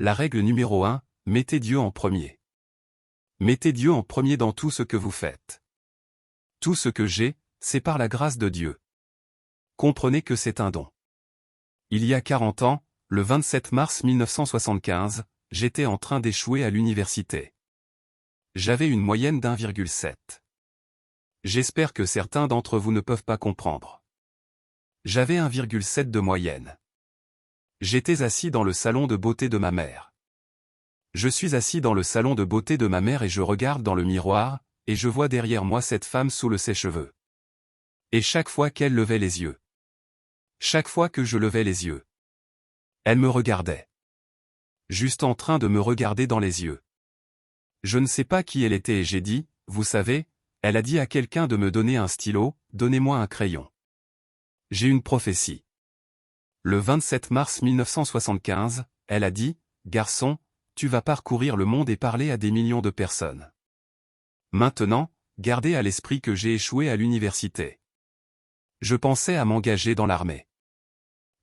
La règle numéro 1, mettez Dieu en premier. Mettez Dieu en premier dans tout ce que vous faites. Tout ce que j'ai, c'est par la grâce de Dieu. Comprenez que c'est un don. Il y a 40 ans, le 27 mars 1975, j'étais en train d'échouer à l'université. J'avais une moyenne d'1,7. J'espère que certains d'entre vous ne peuvent pas comprendre. J'avais 1,7 de moyenne. J'étais assis dans le salon de beauté de ma mère. Je suis assis dans le salon de beauté de ma mère et je regarde dans le miroir, et je vois derrière moi cette femme sous le sèche-cheveux. Et chaque fois qu'elle levait les yeux. Chaque fois que je levais les yeux. Elle me regardait. Juste en train de me regarder dans les yeux. Je ne sais pas qui elle était et j'ai dit, vous savez, elle a dit à quelqu'un de me donner un stylo, donnez-moi un crayon. J'ai une prophétie. Le 27 mars 1975, elle a dit, garçon, tu vas parcourir le monde et parler à des millions de personnes. Maintenant, gardez à l'esprit que j'ai échoué à l'université. Je pensais à m'engager dans l'armée.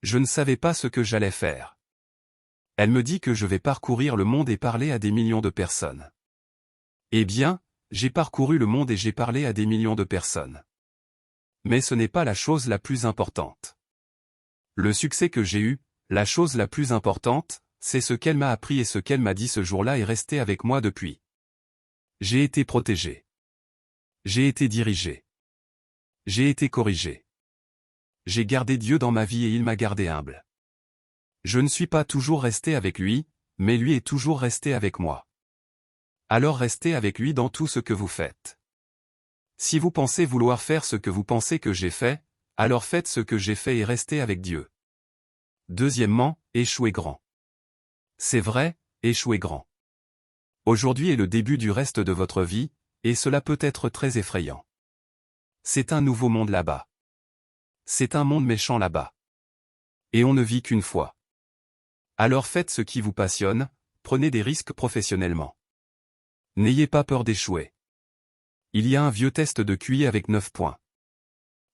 Je ne savais pas ce que j'allais faire. Elle me dit que je vais parcourir le monde et parler à des millions de personnes. Eh bien, j'ai parcouru le monde et j'ai parlé à des millions de personnes. Mais ce n'est pas la chose la plus importante. Le succès que j'ai eu, la chose la plus importante, c'est ce qu'elle m'a appris et ce qu'elle m'a dit ce jour-là est resté avec moi depuis. J'ai été protégé. J'ai été dirigé. J'ai été corrigé. J'ai gardé Dieu dans ma vie et il m'a gardé humble. Je ne suis pas toujours resté avec lui, mais lui est toujours resté avec moi. Alors restez avec lui dans tout ce que vous faites. Si vous pensez vouloir faire ce que vous pensez que j'ai fait, alors faites ce que j'ai fait et restez avec Dieu. Deuxièmement, échouez grand. C'est vrai, échouez grand. Aujourd'hui est le début du reste de votre vie, et cela peut être très effrayant. C'est un nouveau monde là-bas. C'est un monde méchant là-bas. Et on ne vit qu'une fois. Alors faites ce qui vous passionne, prenez des risques professionnellement. N'ayez pas peur d'échouer. Il y a un vieux test de QI avec 9 points.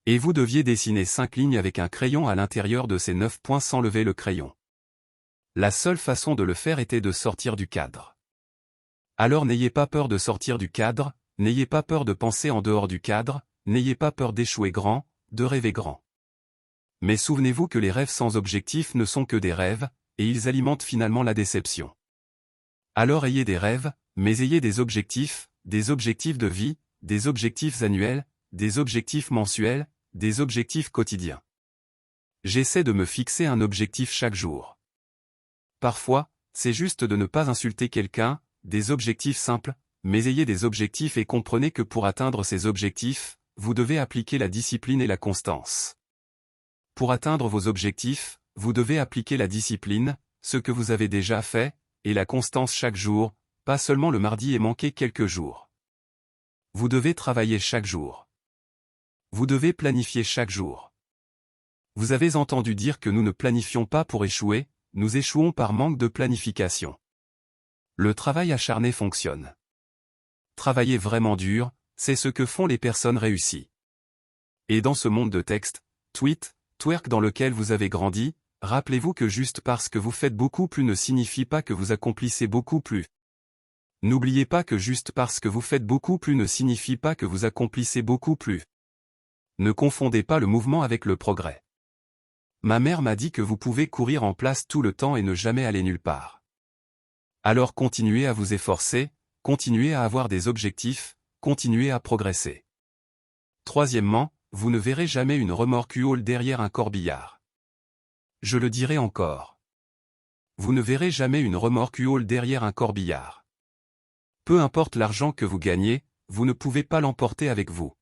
Et vous deviez dessiner 5 lignes avec un crayon à l'intérieur de ces 9 points sans lever le crayon. La seule façon de le faire était de sortir du cadre. Alors n'ayez pas peur de sortir du cadre, n'ayez pas peur de penser en dehors du cadre, n'ayez pas peur d'échouer grand, de rêver grand. Mais souvenez-vous que les rêves sans objectif ne sont que des rêves, et ils alimentent finalement la déception. Alors ayez des rêves, mais ayez des objectifs de vie, des objectifs annuels, des objectifs mensuels, des objectifs quotidiens. J'essaie de me fixer un objectif chaque jour. Parfois, c'est juste de ne pas insulter quelqu'un, des objectifs simples, mais ayez des objectifs et comprenez que pour atteindre ces objectifs, vous devez appliquer la discipline et la constance. Pour atteindre vos objectifs, vous devez appliquer la discipline, ce que vous avez déjà fait, et la constance chaque jour, pas seulement le mardi et manquer quelques jours. Vous devez travailler chaque jour. Vous devez planifier chaque jour. Vous avez entendu dire que nous ne planifions pas pour échouer, nous échouons par manque de planification. Le travail acharné fonctionne. Travailler vraiment dur, c'est ce que font les personnes réussies. Et dans ce monde de texte, tweet, twerk dans lequel vous avez grandi, rappelez-vous que juste parce que vous faites beaucoup plus ne signifie pas que vous accomplissez beaucoup plus. N'oubliez pas que juste parce que vous faites beaucoup plus ne signifie pas que vous accomplissez beaucoup plus. Ne confondez pas le mouvement avec le progrès. Ma mère m'a dit que vous pouvez courir en place tout le temps et ne jamais aller nulle part. Alors continuez à vous efforcer, continuez à avoir des objectifs, continuez à progresser. Troisièmement, vous ne verrez jamais une remorque derrière un corbillard. Je le dirai encore. Vous ne verrez jamais une remorque derrière un corbillard. Peu importe l'argent que vous gagnez, vous ne pouvez pas l'emporter avec vous.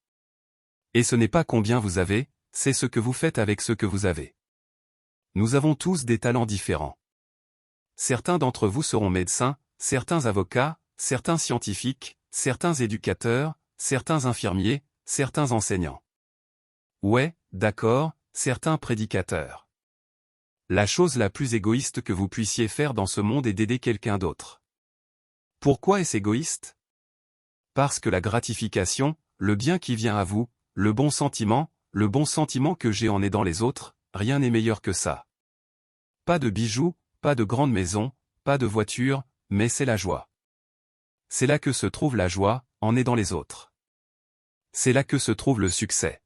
Et ce n'est pas combien vous avez, c'est ce que vous faites avec ce que vous avez. Nous avons tous des talents différents. Certains d'entre vous seront médecins, certains avocats, certains scientifiques, certains éducateurs, certains infirmiers, certains enseignants. Ouais, d'accord, certains prédicateurs. La chose la plus égoïste que vous puissiez faire dans ce monde est d'aider quelqu'un d'autre. Pourquoi est-ce égoïste? Parce que la gratification, le bien qui vient à vous, le bon sentiment que j'ai en aidant les autres, rien n'est meilleur que ça. Pas de bijoux, pas de grande maison, pas de voiture, mais c'est la joie. C'est là que se trouve la joie, en aidant les autres. C'est là que se trouve le succès.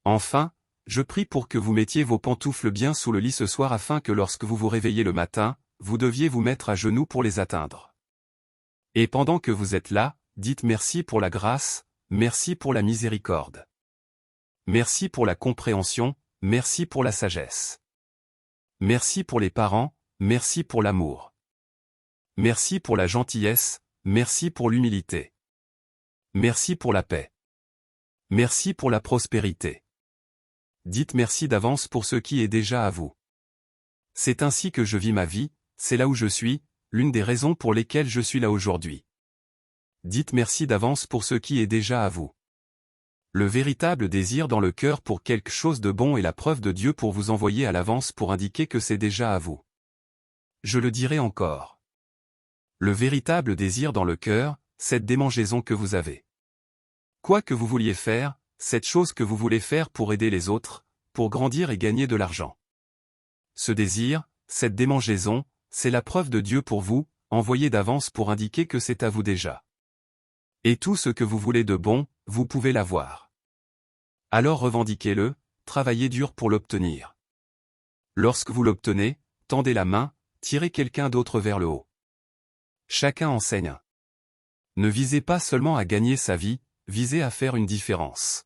Enfin, je prie pour que vous mettiez vos pantoufles bien sous le lit ce soir afin que lorsque vous vous réveillez le matin, vous deviez vous mettre à genoux pour les atteindre. Et pendant que vous êtes là, dites merci pour la grâce, merci pour la miséricorde. Merci pour la compréhension, merci pour la sagesse. Merci pour les parents, merci pour l'amour. Merci pour la gentillesse, merci pour l'humilité. Merci pour la paix. Merci pour la prospérité. Dites merci d'avance pour ce qui est déjà à vous. C'est ainsi que je vis ma vie, c'est là où je suis, l'une des raisons pour lesquelles je suis là aujourd'hui. Dites merci d'avance pour ce qui est déjà à vous. Le véritable désir dans le cœur pour quelque chose de bon est la preuve de Dieu pour vous envoyer à l'avance pour indiquer que c'est déjà à vous. Je le dirai encore. Le véritable désir dans le cœur, cette démangeaison que vous avez. Quoi que vous vouliez faire, cette chose que vous voulez faire pour aider les autres, pour grandir et gagner de l'argent. Ce désir, cette démangeaison, c'est la preuve de Dieu pour vous, envoyée d'avance pour indiquer que c'est à vous déjà. Et tout ce que vous voulez de bon, vous pouvez l'avoir. Alors revendiquez-le, travaillez dur pour l'obtenir. Lorsque vous l'obtenez, tendez la main, tirez quelqu'un d'autre vers le haut. Chacun enseigne. Ne visez pas seulement à gagner sa vie, visez à faire une différence.